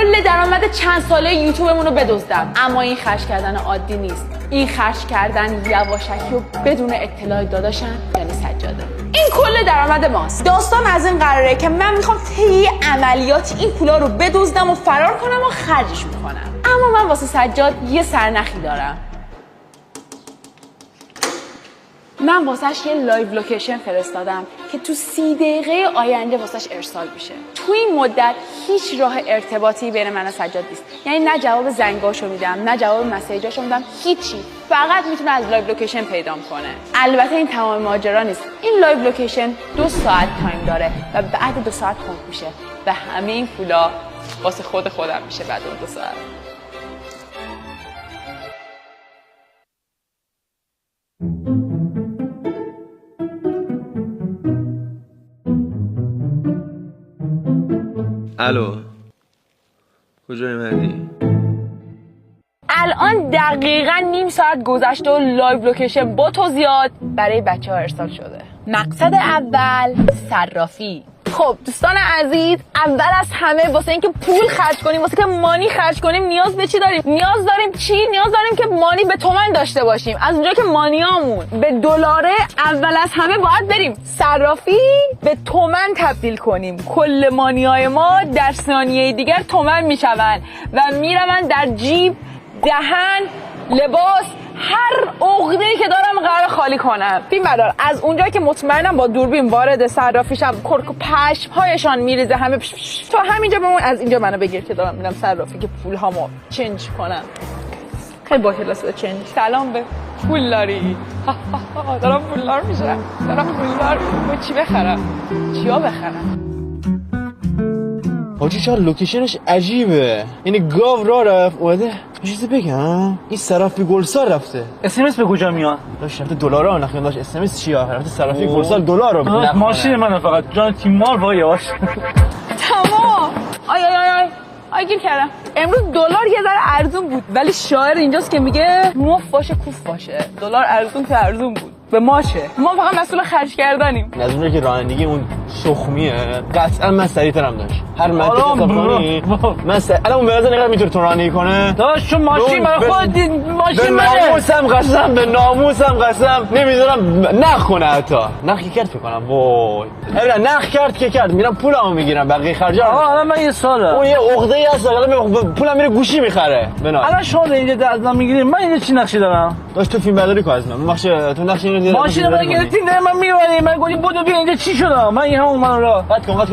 کل درآمد چند ساله یوتیوبمون رو بدزدم. اما این خرج کردن عادی نیست. این خرج کردن یواشکی و بدون اطلاع داداشم یعنی سجاده. این کل درآمد ماست. داستان از این قراره که من میخوام طی عملیات این پولا رو بدزدم و فرار کنم و خرجش میکنم. اما من واسه سجاد یه سرنخی دارم. من واسهش یه لایو لوکیشن فرستادم که تو 30 دقیقه آینده واسهش ارسال میشه. تو این مدت هیچ راه ارتباطی بین من و سجاد نیست. یعنی نه جواب زنگاشو میدم، نه جواب مسیجاشو میدم، هیچی. فقط میتونه از لایو لوکیشن پیدام کنه. البته این تمام ماجرا نیست. این لایو لوکیشن 2 ساعت تایم داره و بعد 2 ساعت کامل میشه و همه این پولا واسه خودم میشه بعد اون 2 ساعت. الو کجایی مهدی؟ الان دقیقاً نیم ساعت گذشته و لایو لوکیشن با توضیحات برای بچه‌ها ارسال شده. مقصد اول صرافی. خب دوستان عزیز، اول از همه واسه اینکه پول خرج کنیم، واسه که مانی خرج کنیم نیاز به چی داریم؟ نیاز داریم که مانی به تومن داشته باشیم. از اونجا که مانیامون به دلاره، اول از همه باید بریم صرافی به تومن تبدیل کنیم. کل مانیای ما در ثانیه دیگر تومن میشون و میرون در جیب، دهن، لباس، هر عقده‌ای که دارم قرار خالی کنم. فیلم بردار از اونجا که مطمئنم با دوربین وارد صرافی شم، کرک و پشم‌هایشان میریزه همه تو همینجا بمون، از اینجا منو بگیر که دارم میرم صرافی که پول هامو چنج کنم. خیلی با کلاس چنج. سلام به پولداری. دارم پولدار میشم. چی بخرم؟ چیا بخرم؟ حاجی چرا لوکیشنش عجیبه؟ یعنی گاو را رفت اومده چیزی بگم این صرافی گلسار رفته. اسمس به کجا میاد؟ داش رفته دلار رو نخوام. داش اسمس چی آخر رفته صرافی گلسار دلار رو نخوام. ماشین منه فقط جان تیمار وای یواش. تمام. آی گیر کردم. امروز دلار یه ذره ارزون بود، ولی شاعر اینجاست که میگه موف باشه کوف باشه. دلار ارزون که ارزون بود. به ماشه. ما فقط مسئول خرج کردنیم. از اونجا که رانندگی اون شخمیه قطعا من سریع‌ترم داشت. هر مدتی حساب کنی من الان اون بنظر نگاه میتونه تو رانندگی کنه. داش چون ماشین برای خودت ماشین منه. به ناموسم قسم نمیذارم نخ کنه حتی. نخ کرد فکر کنم. وای. ببین نخ کرد میرم پولمو میگیرم بقیه خرجا. الان من یه ساله. اون یه عقده‌ای هست الان پولم میره گوشی میخره. الان شما اینجا از من میگیرین من اینجا چی نقشی دارم؟ داش تو فیلم برداری کن از من. تو نقش اینو ماشین من گرفتین من میبرین من گفتم بودو بیا اینجا چی شده؟ من این همون من را